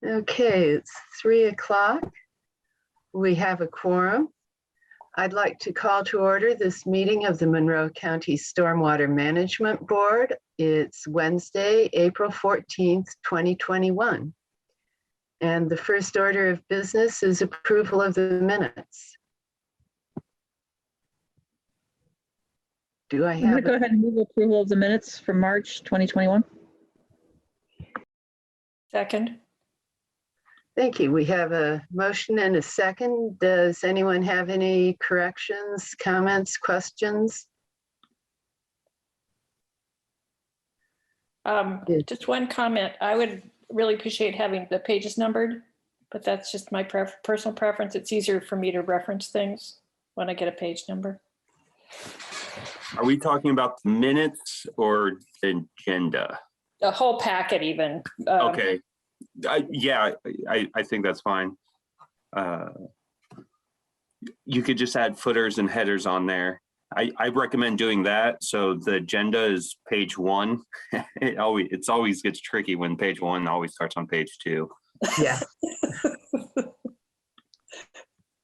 Okay, it's 3 o'clock. We have a quorum. I'd like to call to order this meeting of the Monroe County Stormwater Management Board. It's Wednesday, April 14th, 2021. And the first order of business is approval of the minutes. Do I I'm going have to go ahead and move approval of the minutes for March 2021. Second. Thank you. We have a motion and a second. Does anyone have any corrections, comments, questions? Just one comment. I would really appreciate having the pages numbered, but that's just my personal preference. It's easier for me to reference things when I get a page number. Are we talking about the minutes or the agenda? The whole packet even. Okay. Yeah, I think that's fine. You could just add footers and headers on there. I recommend doing that. So the agenda is page 1. It always gets tricky when page 1 always starts on page 2. Yeah.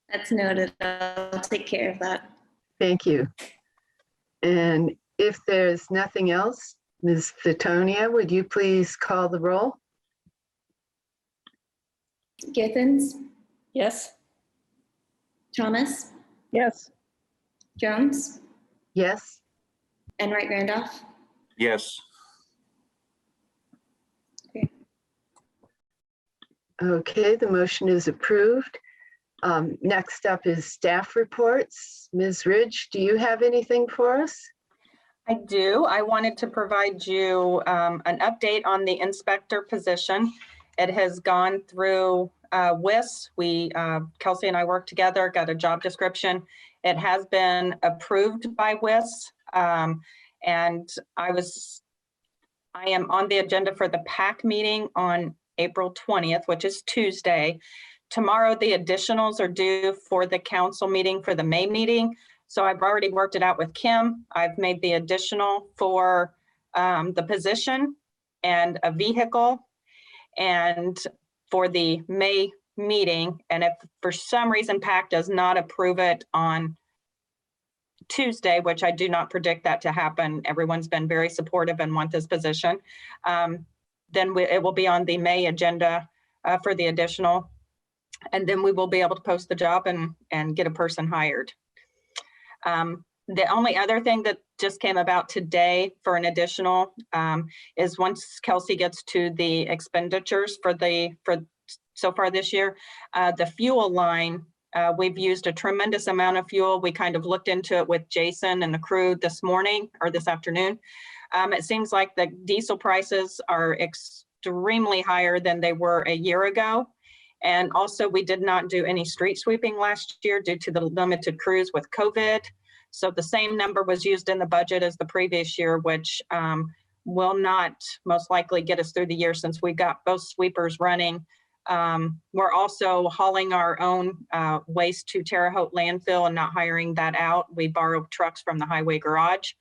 That's noted. I'll take care of that. Thank you. And if there's nothing else, Ms. Fittonia, would you please call the roll? Githens, Yes. Thomas, Yes. Jones, Yes. Enright Randolph. Yes. Okay, the motion is approved. Next up is staff reports. Ms. Ridge, do you have anything for us? I do. I wanted to provide you an update on the inspector position. It has gone through WIS. Kelsey and I worked together, got a job description. It has been approved by WIS. And I am on the agenda for the PAC meeting on April 20th, which is Tuesday. Tomorrow, the additionals are due for the council meeting for the May meeting. So I've already worked it out with Kim. I've made the additional for the position and a vehicle and for the May meeting. And if for some reason PAC does not approve it on Tuesday, which I do not predict that to happen, everyone's been very supportive and want this position, then it will be on the May agenda for the additional. And then we will be able to post the job and get a person hired. The only other thing that just came about today for an additional is once Kelsey gets to the expenditures for so far this year, the fuel line, we've used a tremendous amount of fuel. We kind of looked into it with Jason and the crew this morning or this afternoon. It seems like the diesel prices are extremely higher than they were a year ago. And also we did not do any street sweeping last year due to the limited crews with COVID. So the same number was used in the budget as the previous year, which will not most likely get us through the year since we got both sweepers running. We're also hauling our own waste to Terre Haute landfill and not hiring that out. We borrow trucks from the highway garage.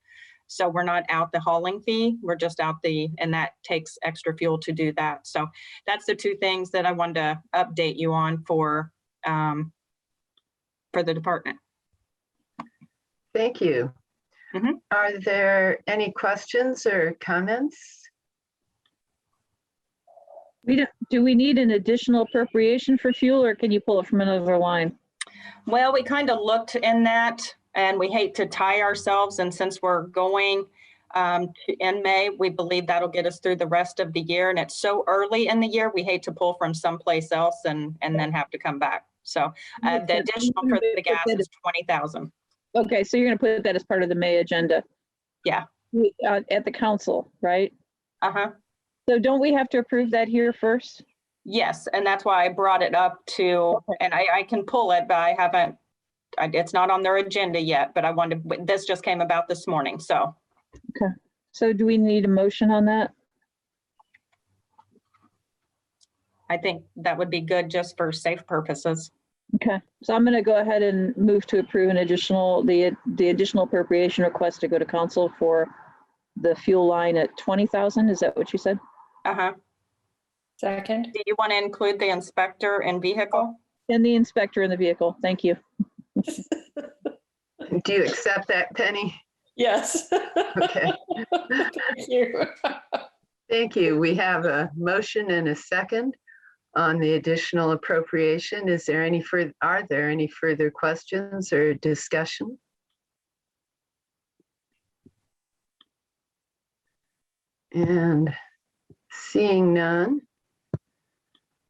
So we're not out the hauling fee, we're just out and that takes extra fuel to do that. So that's the two things that I wanted to update you on for the department. Thank you. Are there any questions or comments? Do we need an additional appropriation for fuel, or can you pull it from another line? Well, we kind of looked in that, and we hate to tie ourselves. And since we're going in May, we believe that'll get us through the rest of the year. And it's so early in the year, we hate to pull from someplace else and then have to come back. So the additional for the gas is $20,000. Okay, so you're going to put that as part of the May agenda? Yeah. At the council, right? Uh-huh. So don't we have to approve that here first? Yes, and that's why I brought it up to, and I can pull it, but I haven't, it's not on their agenda yet, but I wanted, this just came about this morning, so. Okay, so do we need a motion on that? I think that would be good just for safe purposes. Okay, so I'm going to go ahead and move to approve the additional appropriation request to go to council for the fuel line at 20,000. Is that what you said? Uh-huh. Second. Do you want to include the inspector and vehicle? And the inspector in the vehicle. Thank you. Do you accept that, Penny? Yes. Okay. Thank you. Thank you. We have a motion and a second on the additional appropriation. Are there any further questions or discussion? And seeing none,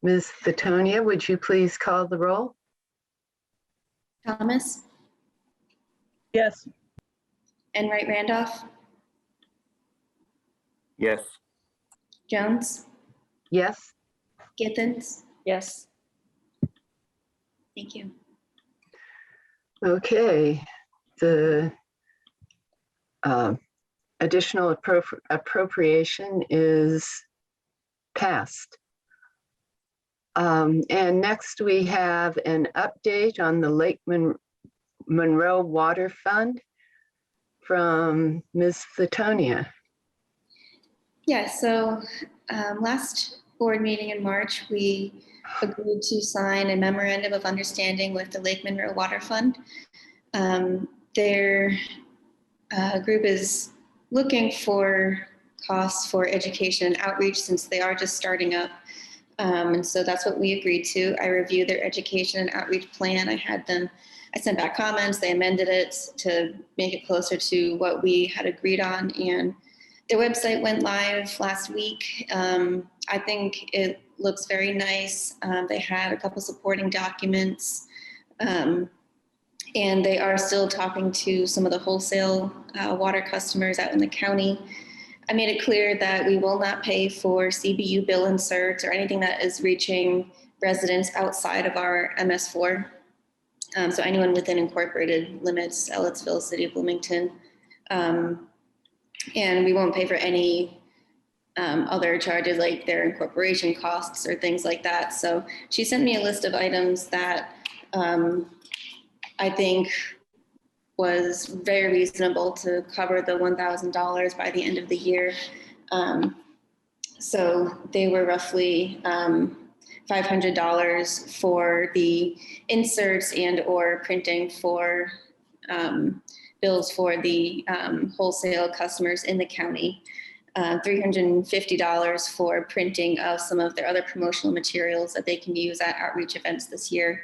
Ms. Thetonia, would you please call the roll? Thomas, Yes. Enright Randolph, Yes. Jones, Yes? Githens. Yes. Thank you. Okay. The additional appropriation is passed. And next we have an update on the Lake Monroe Water Fund from Ms. Thetonia. Yeah, so last board meeting in March, we agreed to sign a memorandum of understanding with the Lake Monroe Water Fund. Their group is looking for costs for education and outreach since they are just starting up. And so that's what we agreed to. I reviewed their education and outreach plan. I sent back comments, they amended it to make it closer to what we had agreed on. And their website went live last week. I think it looks very nice. They had a couple supporting documents. And they are still talking to some of the wholesale water customers out in the county. I made it clear that we will not pay for CBU bill inserts or anything that is reaching residents outside of our MS4. So anyone within incorporated limits, Ellettsville, City of Bloomington. And we won't pay for any other charges like their incorporation costs or things like that. So she sent me a list of items that I think was very reasonable to cover the $1,000 by the end of the year. So they were roughly $500 for the inserts and or printing for bills for the wholesale customers in the county. $350 for printing of some of their other promotional materials that they can use at outreach events this year.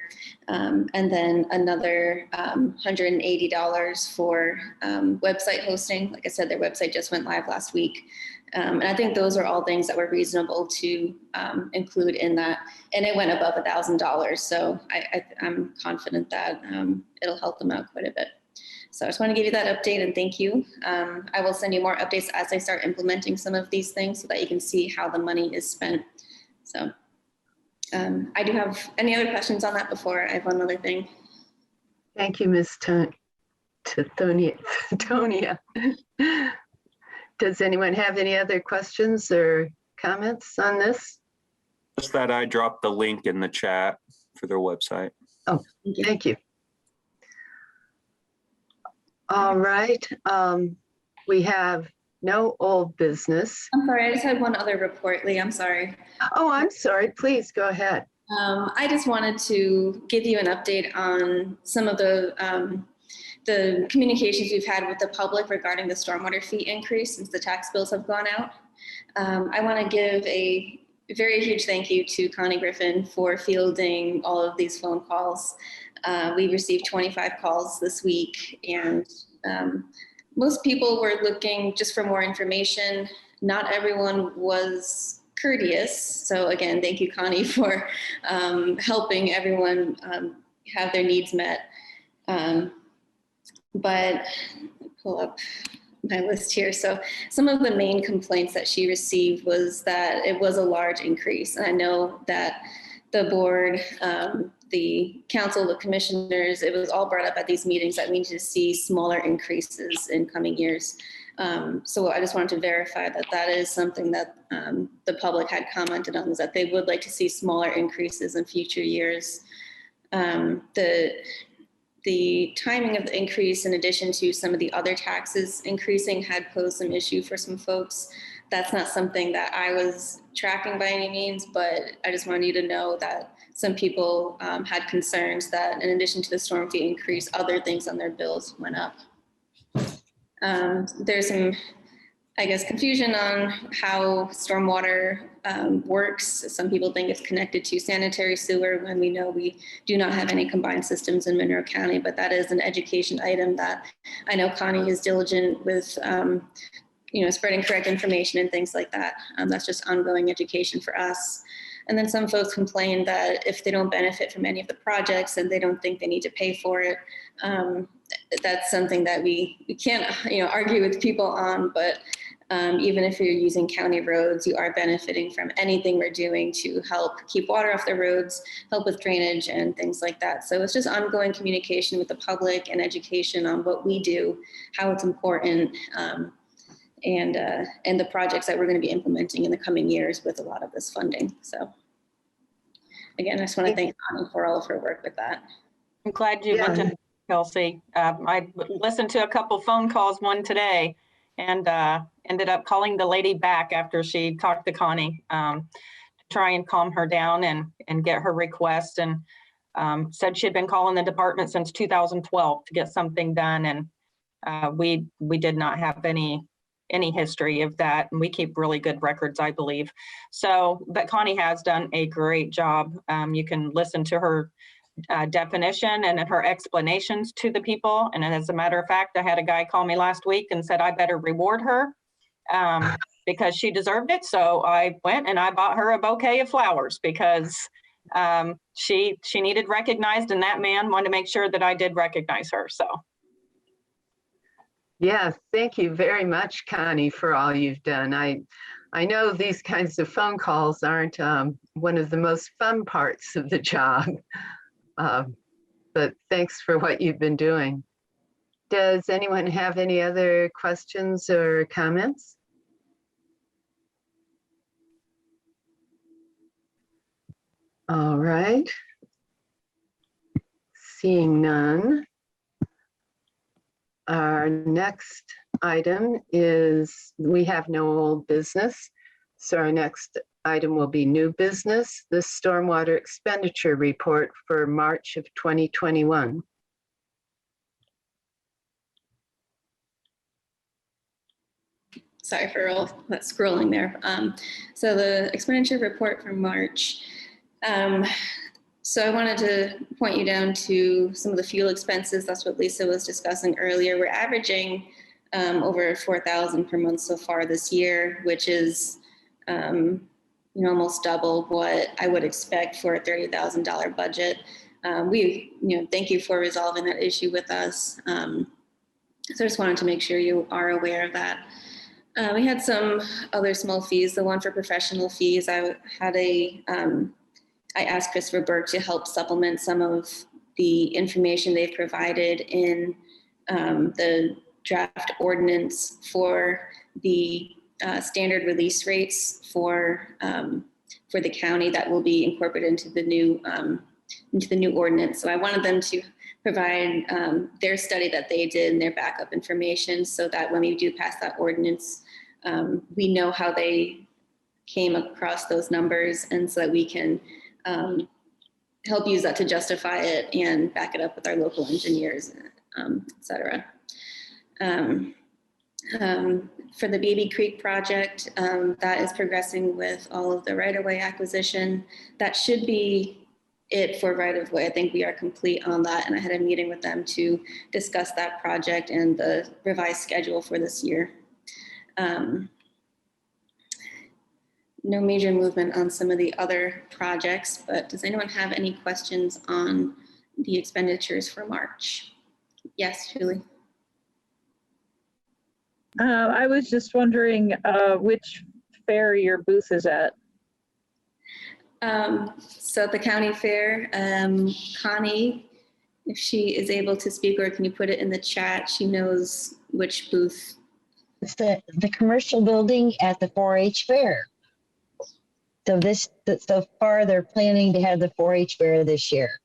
And then another $180 for website hosting. Like I said, their website just went live last week. And I think those are all things that were reasonable to include in that. And it went above $1,000. So I'm confident that it'll help them out quite a bit. So I just want to give you that update and thank you. I will send you more updates as I start implementing some of these things so that you can see how the money is spent. So I do have any other questions on that before I have one other thing. Thank you, Ms. Thetonia. Does anyone have any other questions or comments on this? Just that I dropped the link in the chat for their website. Oh, thank you. All right, we have no old business. I'm sorry, I just had one other report, Lee, I'm sorry. Oh, I'm sorry, please go ahead. I just wanted to give you an update on some of the communications we've had with the public regarding the stormwater fee increase since the tax bills have gone out. I want to give a very huge thank you to Connie Griffin for fielding all of these phone calls. We received 25 calls this week, and most people were looking just for more information. Not everyone was courteous. So again, thank you, Connie, for helping everyone have their needs met. But pull up my list here. So some of the main complaints that she received was that it was a large increase. And I know that the board, the council, the commissioners, it was all brought up at these meetings that we need to see smaller increases in coming years. So I just wanted to verify that that is something that the public had commented on, is that they would like to see smaller increases in future years. The timing of the increase, in addition to some of the other taxes increasing, had posed some issue for some folks. That's not something that I was tracking by any means, but I just wanted you to know that some people had concerns that in addition to the storm fee increase, other things on their bills went up. There's some, I guess, confusion on how stormwater works. Some people think it's connected to sanitary sewer when we know we do not have any combined systems in Monroe County, but that is an education item that I know Connie is diligent with, spreading correct information and things like that. That's just ongoing education for us. And then some folks complain that if they don't benefit from any of the projects and they don't think they need to pay for it, that's something that we can't, argue with people on, but even if you're using county roads, you are benefiting from anything we're doing to help keep water off the roads, help with drainage and things like that. So it's just ongoing communication with the public and education on what we do, how it's important, and the projects that we're going to be implementing in the coming years with a lot of this funding. So again, I just want to thank Connie for all of her work with that. I'm glad you mentioned it, Kelsey. I listened to a couple phone calls, one today, and ended up calling the lady back after she talked to Connie to try and calm her down and get her request, and said she had been calling the department since 2012 to get something done, and we did not have any history of that, and we keep really good records, I believe. So, but Connie has done a great job. You can listen to her definition and her explanations to the people. And as a matter of fact, I had a guy call me last week and said I better reward her because she deserved it. So I went and I bought her a bouquet of flowers because she needed recognized, and that man wanted to make sure that I did recognize her. So. Yeah, thank you very much, Connie, for all you've done. I know these kinds of phone calls aren't one of the most fun parts of the job, but thanks for what you've been doing. Does anyone have any other questions or comments? All right. Seeing none. Our next item is, we have no old business, so our next item will be new business, the Stormwater Expenditure Report for March of 2021. Sorry for all that scrolling there. So the expenditure report for March. So I wanted to point you down to some of the fuel expenses. That's what Lisa was discussing earlier. We're averaging over $4,000 per month so far this year, which is almost double what I would expect for a $30,000 budget. Thank you for resolving that issue with us. So I just wanted to make sure you are aware of that. We had some other small fees. The one for professional fees, I asked Christopher Burke to help supplement some of the information they've provided in the draft ordinance for the standard release rates for the county that will be incorporated into the new ordinance. So I wanted them to provide their study that they did and their backup information so that when we do pass that ordinance, we know how they came across those numbers, and so that we can help use that to justify it and back it up with our local engineers, et cetera. For the Baby Creek project, that is progressing with all of the right-of-way acquisition. That should be it for right-of-way. I think we are complete on that, and I had a meeting with them to discuss that project and the revised schedule for this year. No major movement on some of the other projects, but does anyone have any questions on the expenditures for March? Yes, Julie. I was just wondering which fair your booth is at. So at the county fair, Connie, if she is able to speak, or can you put it in the chat? She knows which booth. It's the commercial building at the 4-H fair. So far they're planning to have the 4-H fair this year.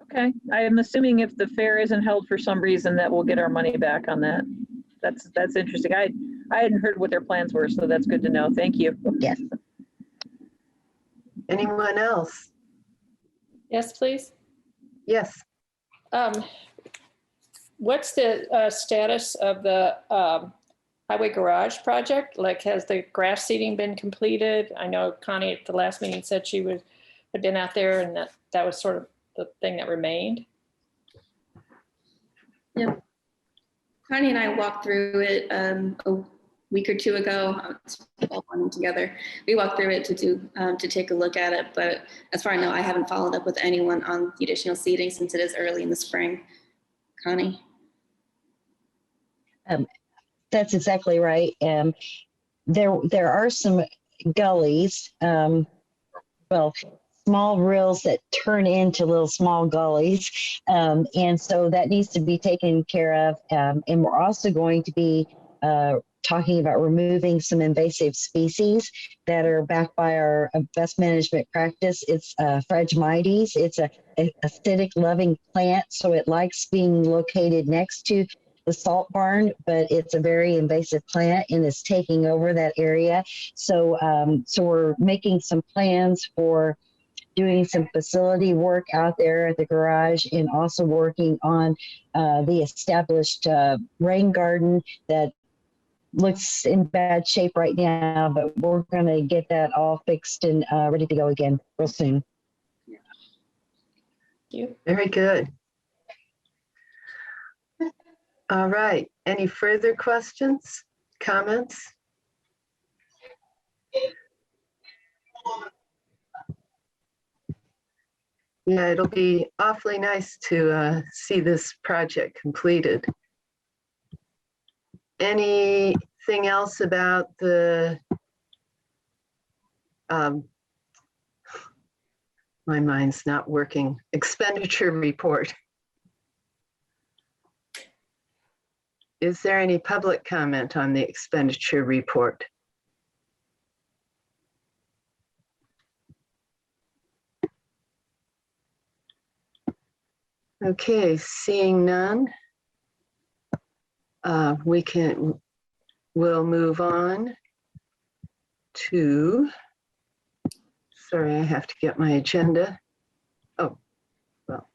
Okay, I am assuming if the fair isn't held for some reason that we'll get our money back on that. That's interesting. I hadn't heard what their plans were, so that's good to know. Thank you. Yes. Anyone else? Yes, please. Yes. What's the status of the highway garage project? Like, has the grass seeding been completed? I know Connie at the last meeting said she had been out there, and that was sort of the thing that remained. Yep. Connie and I walked through it a week or two ago. It's all running together. We walked through it to take a look at it, but as far as I know, I haven't followed up with anyone on the additional seeding since it is early in the spring. Connie? That's exactly right. There are some gullies, well, small rills that turn into little small gullies. And so that needs to be taken care of. And we're also going to be talking about removing some invasive species that are backed by our best management practice. It's Phragmites. It's a acidic loving plant, so it likes being located next to the salt barn, but it's a very invasive plant and it's taking over that area. So, so we're making some plans for doing some facility work out there at the garage and also working on the established rain garden that looks in bad shape right now, but we're going to get that all fixed and ready to go again real soon. Thank you. Very good. All right. Any further questions, comments? Yeah, it'll be awfully nice to see this project completed. Anything else about the, my mind's not working, expenditure report? Is there any public comment on the expenditure report? Okay, seeing none, we'll move on to, sorry, I have to get my agenda. Oh, well.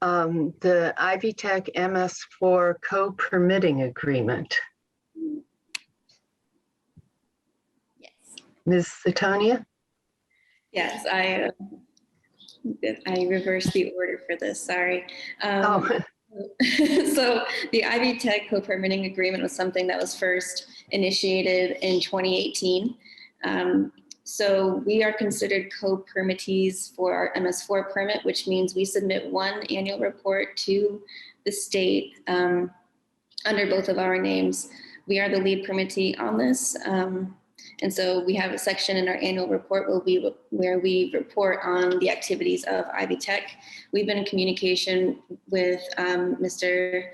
The Ivy Tech MS4 Co-Permitting Agreement. Yes. Ms. Satonia? Yes, I reversed the order for this, sorry. Oh. So the Ivy Tech co-permitting agreement was something that was first initiated in 2018. So we are considered co-permittees for our MS4 permit, which means we submit one annual report to the state under both of our names. We are the lead permittee on this. And so we have a section in our annual report where we report on the activities of Ivy Tech. We've been in communication with Mr.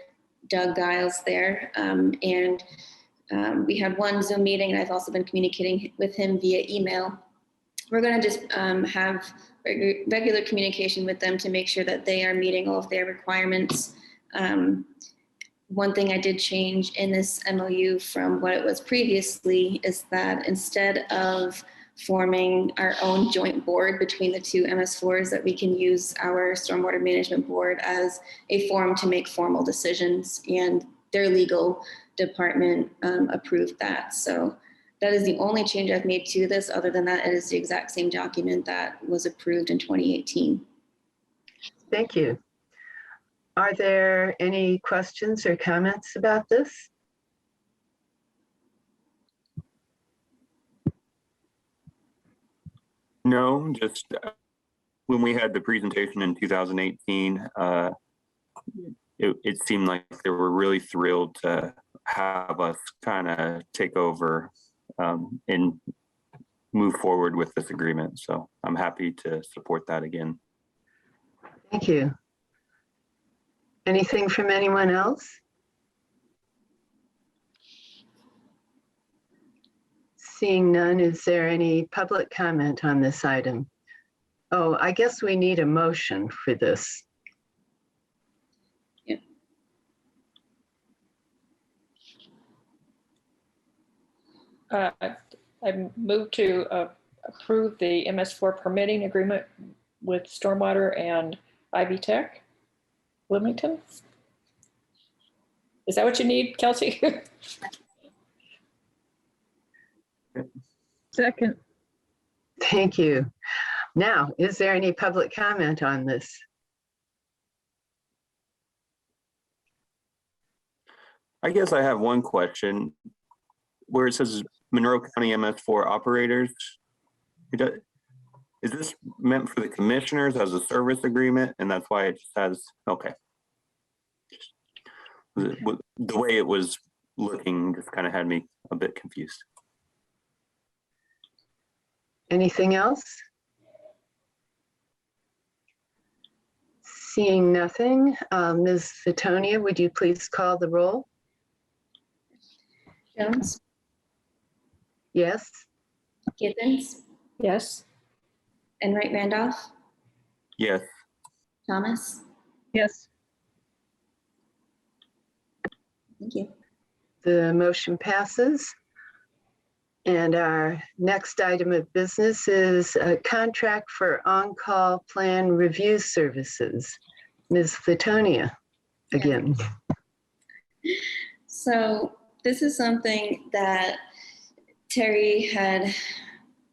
Doug Giles there, and we had one Zoom meeting, and I've also been communicating with him via email. We're going to just have regular communication with them to make sure that they are meeting all of their requirements. One thing I did change in this MOU from what it was previously is that instead of forming our own joint board between the two MS4s, that we can use our Stormwater Management Board as a forum to make formal decisions, and their legal department approved that. So that is the only change I've made to this. Other than that, it is the exact same document that was approved in 2018. Thank you. Are there any questions or comments about this? No, just when we had the presentation in 2018, it seemed like they were really thrilled to have us kind of take over and move forward with this agreement. So I'm happy to support that again. Thank you. Anything from anyone else? Seeing none, is there any public comment on this item? Oh, I guess we need a motion for this. Yeah. I move to approve the MS4 permitting agreement with Stormwater and Ivy Tech, Wilmington. Is that what you need, Kelsey? Second. Thank you. Now, is there any public comment on this? I guess I have one question. Where it says Monroe County MS4 operators, is this meant for the commissioners as a service agreement? And that's why it just says, okay. The way it was looking just kind of had me a bit confused. Anything else? Seeing nothing, Ms. Fitonia, would you please call the roll? Jones, Yes. Githens, Yes. Enright Randolph, Yes. Thomas. Yes. Thank you. The motion passes. And our next item of business is a contract for on-call plan review services. Ms. Fitonia, again. So this is something that Terry had,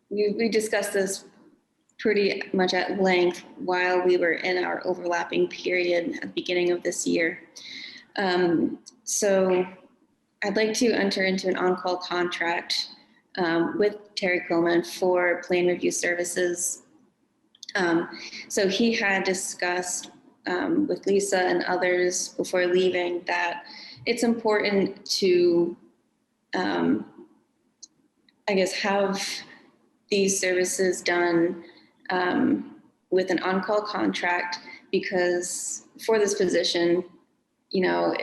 we discussed this pretty much at length while we were in our overlapping period at the beginning of this year. So I'd like to enter into an on-call contract with Terry Coleman for plan review services. So he had discussed with Lisa and others before leaving that it's important to, I guess, have these services done with an on-call contract, because for this position, you know,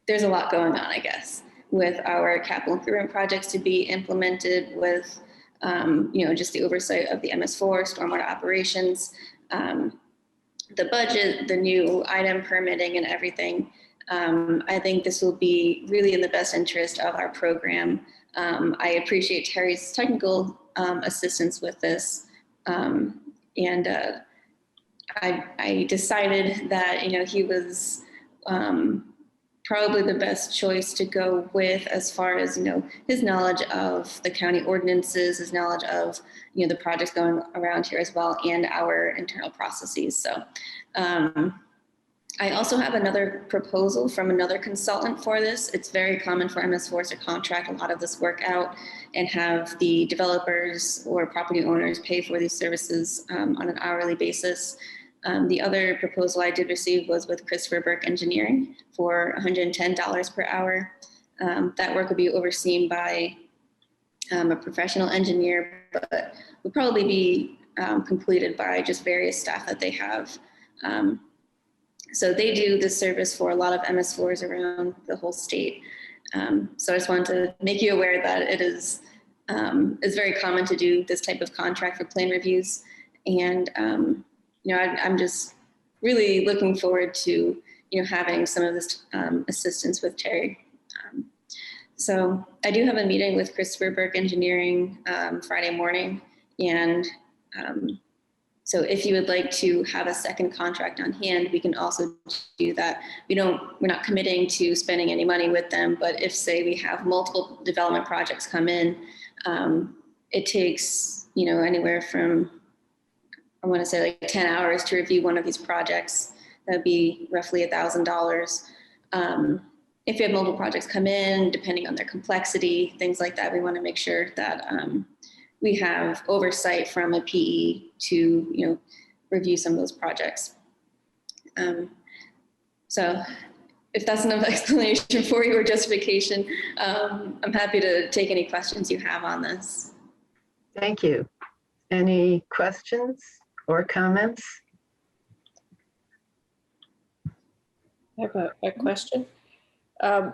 there's a lot going on, I guess, with our capital improvement projects to be implemented, with, you know, just the oversight of the MS4, stormwater operations, the budget, the new item permitting and everything. I think this will be really in the best interest of our program. I appreciate Terry's technical assistance with this. And I decided that, you know, he was probably the best choice to go with as far as, you know, his knowledge of the county ordinances, his knowledge of, you know, the projects going around here as well, and our internal processes. So I also have another proposal from another consultant for this. It's very common for MS4s to contract a lot of this work out and have the developers or property owners pay for these services on an hourly basis. The other proposal I did receive was with Christopher Burke Engineering for $110 per hour. That work would be overseen by a professional engineer, but would probably be completed by just various staff that they have. So they do this service for a lot of MS4s around the whole state. So I just wanted to make you aware that it is it's very common to do this type of contract for plan reviews. And you know, I'm just really looking forward to, you know, having some of this assistance with Terry. So I do have a meeting with Christopher Burke Engineering Friday morning. And so if you would like to have a second contract on hand, we can also do that. We're not committing to spending any money with them, but if, say, we have multiple development projects come in, it takes, you know, anywhere from, I want to say like 10 hours to review one of these projects. That'd be roughly $1,000. If you have multiple projects come in, depending on their complexity, things like that, we want to make sure that we have oversight from a PE to, you know, review some of those projects. So if that's enough explanation for you or justification, I'm happy to take any questions you have on this. Thank you. Any questions or comments? I have a question. I'm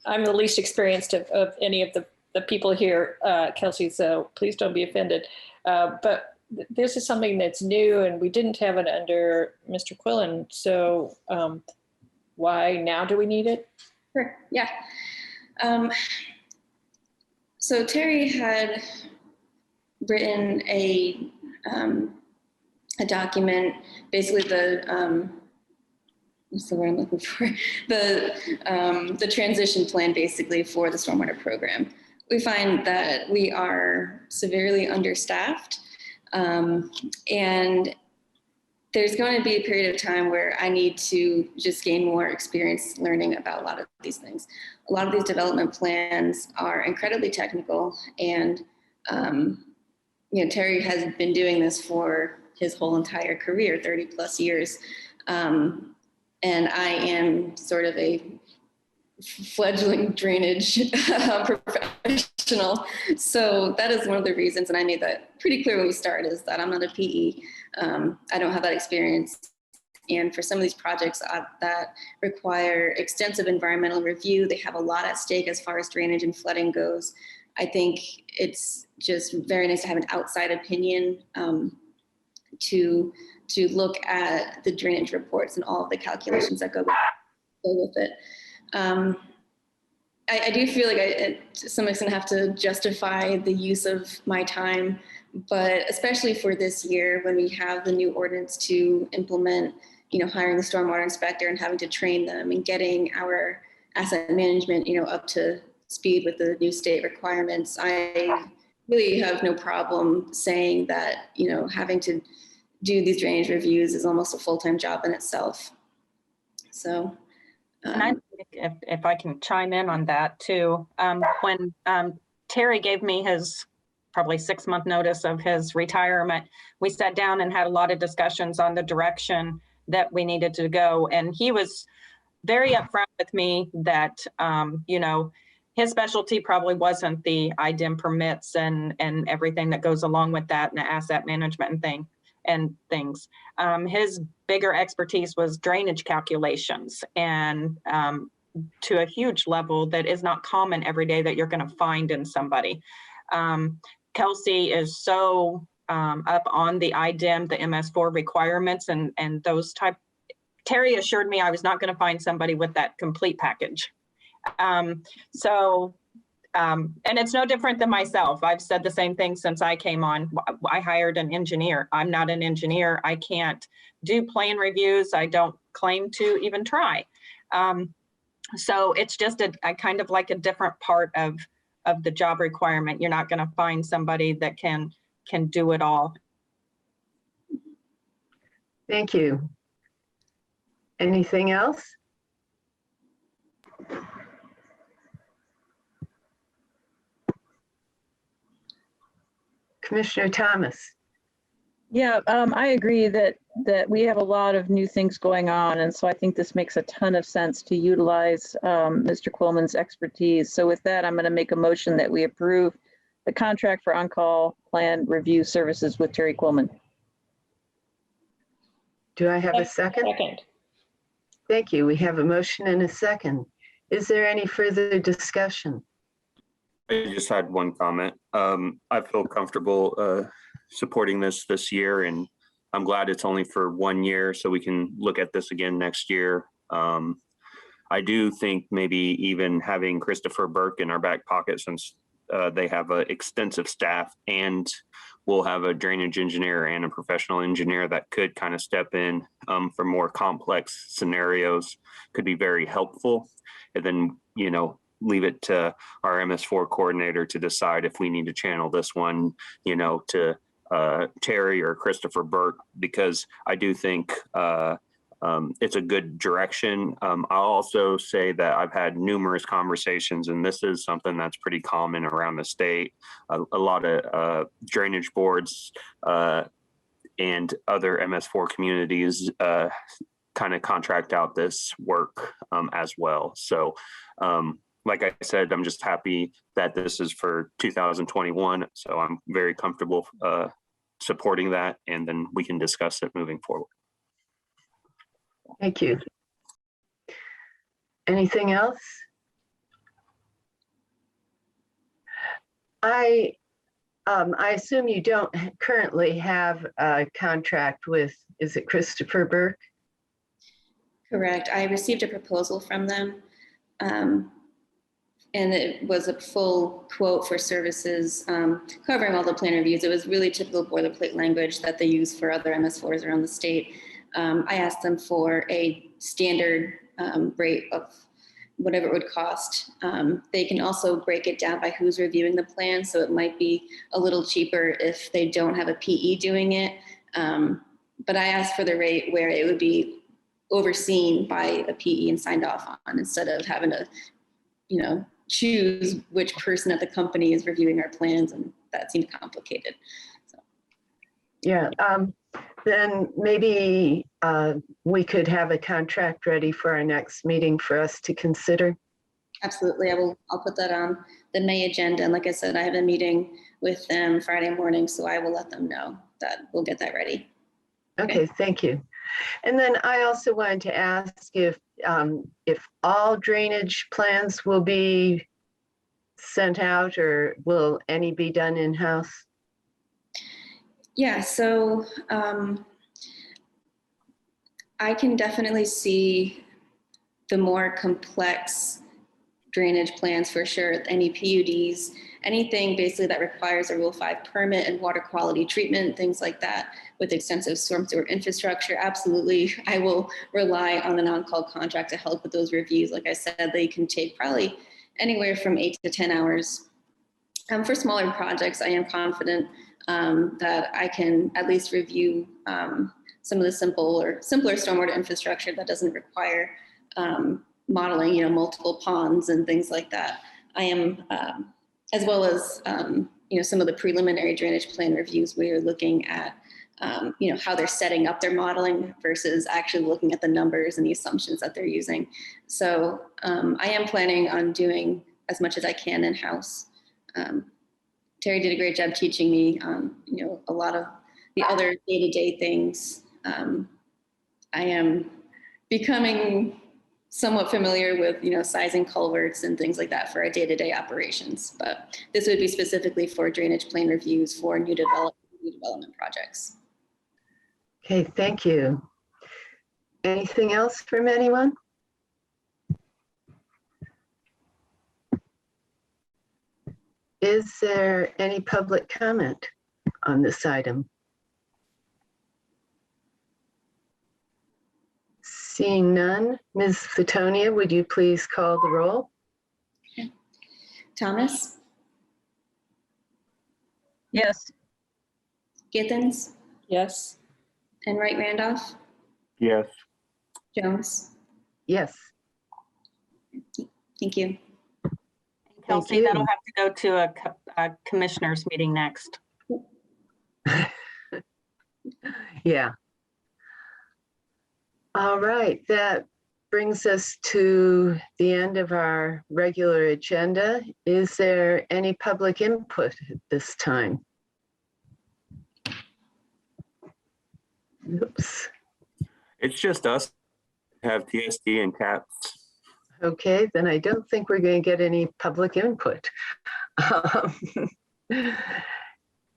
the least experienced of any of the people here, Kelsey, so please don't be offended. But this is something that's new and we didn't have it under Mr. Quillen. So why now do we need it? Sure, yeah. So Terry had written a document, basically the, what's the word I'm looking for? The transition plan basically for the stormwater program. We find that we are severely understaffed, and there's going to be a period of time where I need to just gain more experience learning about a lot of these things. A lot of these development plans are incredibly technical, and Terry has been doing this for his whole entire career, 30 plus years. And I am sort of a fledgling drainage professional. So that is one of the reasons, and I made that pretty clear when we started, is that I'm not a PE. I don't have that experience. And for some of these projects that require extensive environmental review, they have a lot at stake as far as drainage and flooding goes. I think it's just very nice to have an outside opinion to look at the drainage reports and all of the calculations that go with it. I do feel like I, to some extent, have to justify the use of my time, but especially for this year when we have the new ordinance to implement, hiring the stormwater inspector and having to train them and getting our asset management, up to speed with the new state requirements. I really have no problem saying that, having to do these drainage reviews is almost a full-time job in itself. So. And I think if I can chime in on that too, when Terry gave me his probably 6-month notice of his retirement, we sat down and had a lot of discussions on the direction that we needed to go. And he was very upfront with me that, his specialty probably wasn't the IDIM permits and everything that goes along with that and the asset management and things. His bigger expertise was drainage calculations, and to a huge level that is not common every day that you're going to find in somebody. Kelsey is so up on the IDIM, the MS4 requirements and those type. Terry assured me I was not going to find somebody with that complete package. And it's no different than myself. I've said the same thing since I came on. I hired an engineer. I'm not an engineer. I can't do plan reviews. I don't claim to even try. So it's just a kind of like a different part of the job requirement. You're not going to find somebody that can do it all. Thank you. Anything else? Commissioner Thomas. Yeah, I agree that we have a lot of new things going on, and so I think this makes a ton of sense to utilize Mr. Quillman's expertise. So with that, I'm going to make a motion that we approve the contract for on-call plan review services with Terry Quillman. Do I have a second? Second. Thank you. We have a motion and a second. Is there any further discussion? I just had one comment. I feel comfortable supporting this year, and I'm glad it's only for 1 year so we can look at this again next year. I do think maybe even having Christopher Burke in our back pocket, since they have an extensive staff, and we'll have a drainage engineer and a professional engineer that could kind of step in for more complex scenarios, could be very helpful. And then, leave it to our MS4 coordinator to decide if we need to channel this one, to Terry or Christopher Burke, because I do think it's a good direction. I'll also say that I've had numerous conversations, and this is something that's pretty common around the state. A lot of drainage boards and other MS4 communities kind of contract out this work as well. So like I said, I'm just happy that this is for 2021. So I'm very comfortable supporting that, and then we can discuss it moving forward. Thank you. Anything else? I assume you don't currently have a contract with, is it Christopher Burke? Correct. I received a proposal from them and it was a full quote for services covering all the plan reviews. It was really typical boilerplate language that they use for other MS4s around the state. I asked them for a standard rate of whatever it would cost. They can also break it down by who's reviewing the plan, so it might be a little cheaper if they don't have a PE doing it. But I asked for the rate where it would be overseen by a PE and signed off on, instead of having to, choose which person at the company is reviewing our plans, and that seemed complicated. So. Yeah, then maybe we could have a contract ready for our next meeting for us to consider. Absolutely, I'll put that on the May agenda. And like I said, I have a meeting with them Friday morning, so I will let them know that we'll get that ready. Okay, thank you. And then I also wanted to ask if all drainage plans will be sent out, or will any be done in-house? Yeah, so I can definitely see the more complex drainage plans for sure, any PUDs, anything basically that requires a Rule 5 permit and water quality treatment, things like that with extensive storm sewer infrastructure. Absolutely, I will rely on an on-call contract to help with those reviews. Like I said, they can take probably anywhere from 8 to 10 hours. For smaller projects, I am confident that I can at least review some of the simpler stormwater infrastructure that doesn't require modeling, multiple ponds and things like that. I am, as well as, some of the preliminary drainage plan reviews, we are looking at, how they're setting up their modeling versus actually looking at the numbers and the assumptions that they're using. So I am planning on doing as much as I can in-house. Terry did a great job teaching me, a lot of the other day-to-day things. I am becoming somewhat familiar with, sizing culverts and things like that for our day-to-day operations. But this would be specifically for drainage plan reviews for new development projects. Okay, thank you. Anything else from anyone? Is there any public comment on this item? Seeing none, Ms. Fatonia, would you please call the roll? Okay. Thomas? Yes. Githens? Yes. Enright Randolph? Yes. Jones? Yes. Thank you. Kelsey, you. that'll have to go to a commissioners meeting next. Yeah. All right, that brings us to the end of our regular agenda. Is there any public input at this time? Oops. It's just us have TSD and CAPS. Okay, then I don't think we're going to get any public input.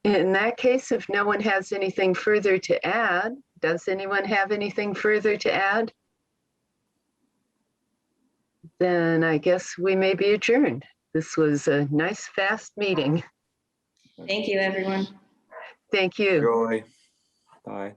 In that case, if no one has anything further to add, does anyone have anything further to add? Then I guess we may be adjourned. This was a nice, fast meeting. Thank you, everyone. Thank you. Joy. Bye.